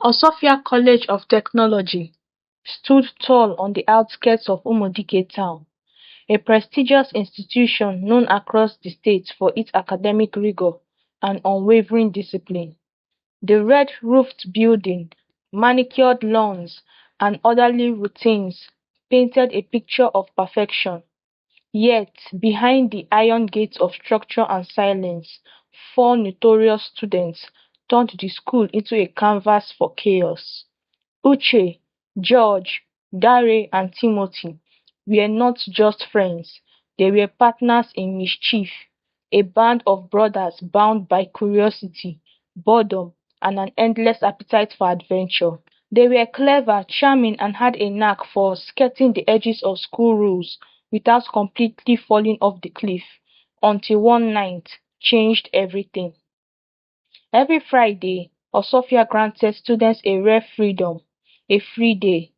Osoafia College of Technology stood tall on the outskirts of Umudike town, a prestigious institution known across the state for its academic rigor and unwavering discipline. The red-roofed building, manicured lawns, and orderly routines painted a picture of perfection. Yet, behind the iron gates of structure and silence, four notorious students turned the school into a canvas for chaos. Uche, George, Dare, and Timothy were not just friends, they were partners in mischief, a band of brothers bound by curiosity, boredom, and an endless appetite for adventure. They were clever, charming, and had a knack for skirting the edges of school rules without completely falling off the cliff, until one night changed everything. Every Friday, Osoafia granted students a rare freedom, a free day.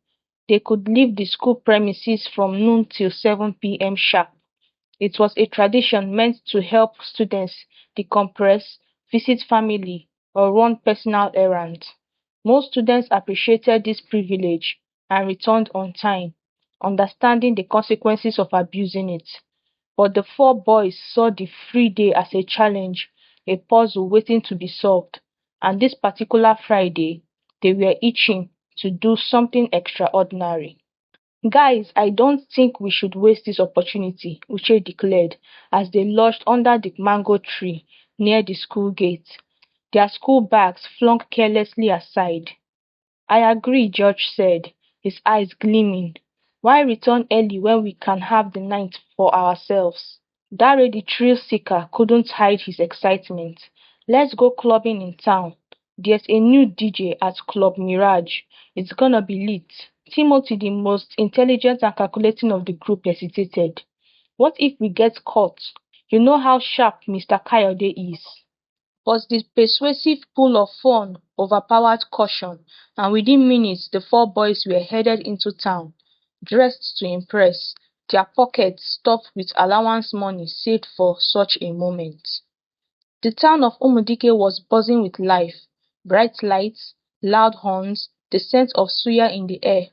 They could leave the school premises from noon till 7 p.m. sharp. It was a tradition meant to help students decompress, visit family, or run personal errands. Most students appreciated this privilege and returned on time, understanding the consequences of abusing it. But the four boys saw the free day as a challenge, a puzzle waiting to be solved, and this particular Friday, they were itching to do something extraordinary. Guys, I don't think we should waste this opportunity, Uche declared as they lodged under the mango tree near the school gate, their school bags flung carelessly aside. I agree, George said, his eyes gleaming. Why return early when we can have the night for ourselves? Dare the thrill seeker couldn't hide his excitement. Let's go clubbing in town. There's a new DJ at Club Mirage. It's gonna be lit. Timothy, the most intelligent and calculating of the group, hesitated. What if we get caught? You know how sharp Mr. Kayode is. But the persuasive pull of fun overpowered caution, and within minutes the four boys were headed into town, dressed to impress, their pockets stuffed with allowance money saved for such a moment. The town of Umudike was buzzing with life, bright lights, loud horns, the scent of suya in the air.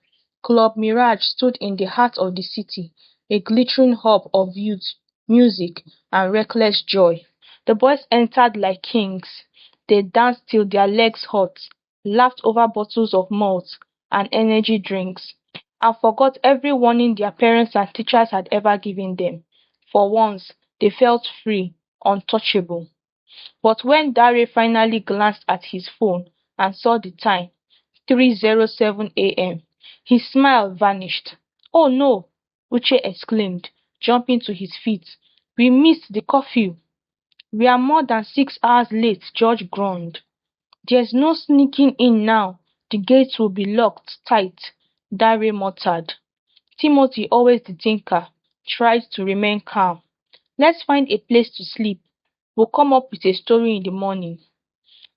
Club Mirage stood in the heart of the city, a glittering hub of youth, music, and reckless joy. The boys entered like kings. They danced till their legs hurt, laughed over bottles of malt and energy drinks, and forgot every warning their parents and teachers had ever given them. For once, they felt free, untouchable. But when Dare finally glanced at his phone and saw the time, 3:07 a.m., his smile vanished. "Oh no!" Uche exclaimed, jumping to his feet. "We missed the curfew." "We are more than 6 hours late," George groaned. "There's no sneaking in now. The gates will be locked tight," Dare muttered. Timothy, always the thinker, tried to remain calm. "Let's find a place to sleep. We'll come up with a story in the morning."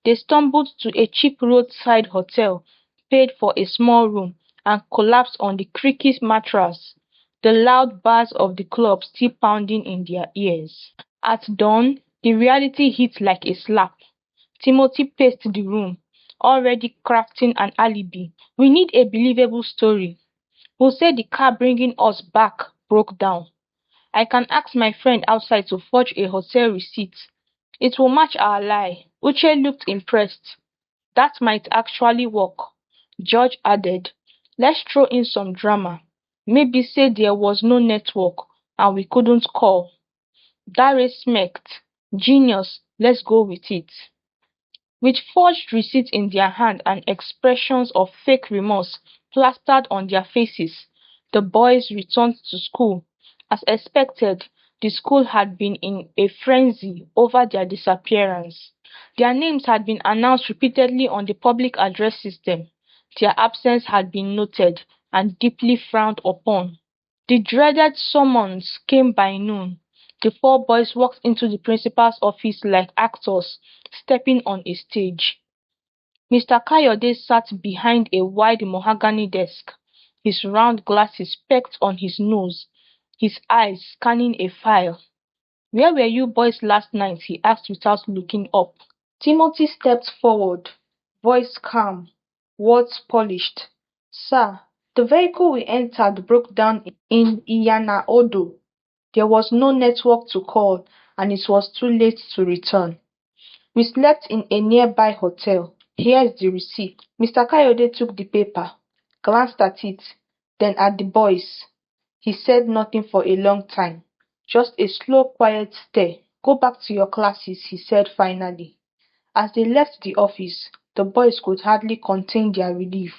They stumbled to a cheap roadside hotel, paid for a small room, and collapsed on the creaky mattress, the loud bars of the club still pounding in their ears. At dawn, the reality hit like a slap. Timothy paced the room, already crafting an alibi. "We need a believable story. We'll say the car bringing us back broke down. I can ask my friend outside to forge a hotel receipt. It will match our lie." Uche looked impressed. "That might actually work," George added. "Let's throw in some drama. Maybe say there was no network and we couldn't call." Dare smirked. "Genius, let's go with it." With forged receipts in their hand and expressions of fake remorse plastered on their faces, the boys returned to school. As expected, the school had been in a frenzy over their disappearance. Their names had been announced repeatedly on the public address system. Their absence had been noted and deeply frowned upon. The dreaded summons came by noon. The four boys walked into the principal's office like actors stepping on a stage. Mr. Kayode sat behind a wide mahogany desk, his round glasses pecked on his nose, his eyes scanning a file. "Where were you boys last night?" he asked without looking up. Timothy stepped forward, voice calm. words polished. Sir, the vehicle we entered broke down in Iyana-Odo. There was no network to call, and it was too late to return. We slept in a nearby hotel. Here's the receipt. Mr. Kayode took the paper, glanced at it, then at the boys. He said nothing for a long time, just a slow, quiet stare. Go back to your classes, he said finally. As they left the office, the boys could hardly contain their relief.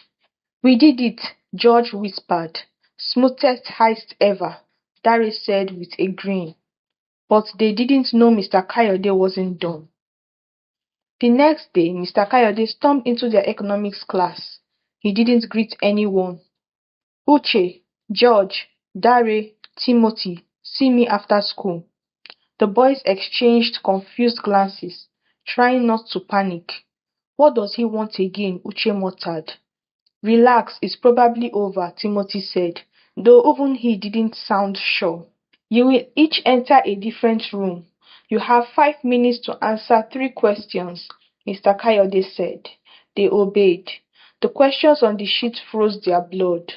We did it, George whispered. Smoothest heist ever, Dare said with a grin. But they didn't know Mr. Kayode wasn't done. The next day, Mr. Kayode stormed into their economics class. He didn't greet anyone. Uche, George, Dare, Timothy, see me after school. The boys exchanged confused glances, trying not to panic. What does he want again? Uche muttered. Relax, it's probably over, Timothy said, though even he didn't sound sure. You will each enter a different room. You have 5 minutes to answer 3 questions, Mr. Kayode said. They obeyed. The questions on the sheet froze their blood.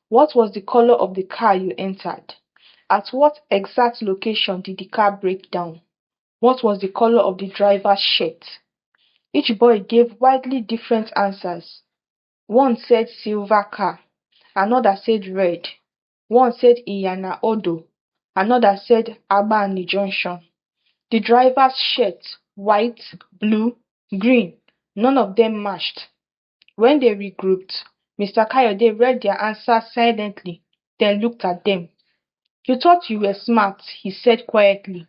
What was the color of the car you entered? At what exact location did the car break down? What was the color of the driver's shirt? Each boy gave widely different answers. One said silver car, another said red, one said Iyana Odo, another said Abani Junction. The driver's shirt, white, blue, green, none of them matched. When they regrouped, Mr. Kayode read their answers silently, then looked at them. You thought you were smart, he said quietly,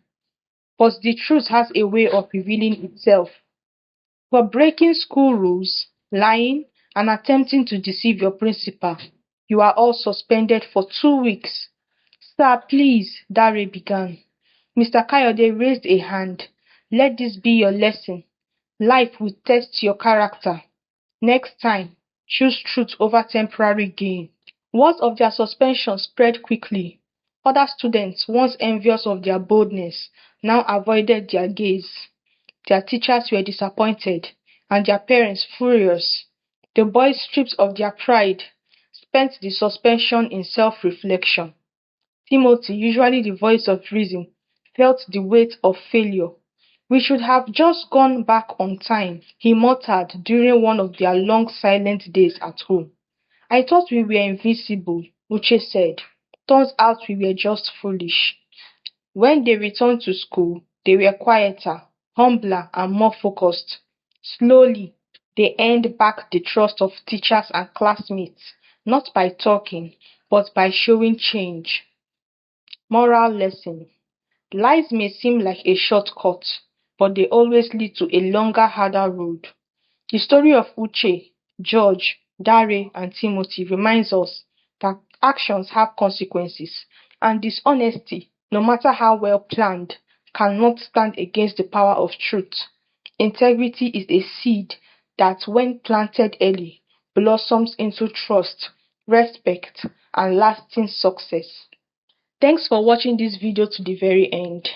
but the truth has a way of revealing itself. For breaking school rules, lying, and attempting to deceive your principal, you are all suspended for 2 weeks. Sir, please, Dare began. Mr. Kayode raised a hand. Let this be your lesson. Life will test your character. Next time, choose truth over temporary gain. Words of their suspension spread quickly. Other students, once envious of their boldness, now avoided their gaze. Their teachers were disappointed, and their parents furious. The boys, stripped of their pride, spent the suspension in self-reflection. Timothy, usually the voice of reason, felt the weight of failure. We should have just gone back on time, he muttered during one of their long silent days at home. I thought we were invincible, Uche said. Turns out we were just foolish. When they returned to school, they were quieter, humbler, and more focused. Slowly, they earned back the trust of teachers and classmates, not by talking, but by showing change. Moral lesson. Lies may seem like a shortcut, but they always lead to a longer, harder road. The story of Uche, George, Dare, and Timothy reminds us that actions have consequences, and dishonesty, no matter how well planned, cannot stand against the power of truth. Integrity is a seed that, when planted early, blossoms into trust, respect, and lasting success. Thanks for watching this video to the very end.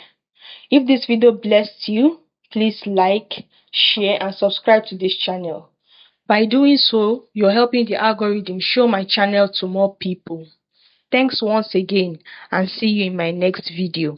If this video blessed you, please like, share, and subscribe to this channel. By doing so, you're helping the algorithm show my channel to more people. Thanks once again, and see you in my next video.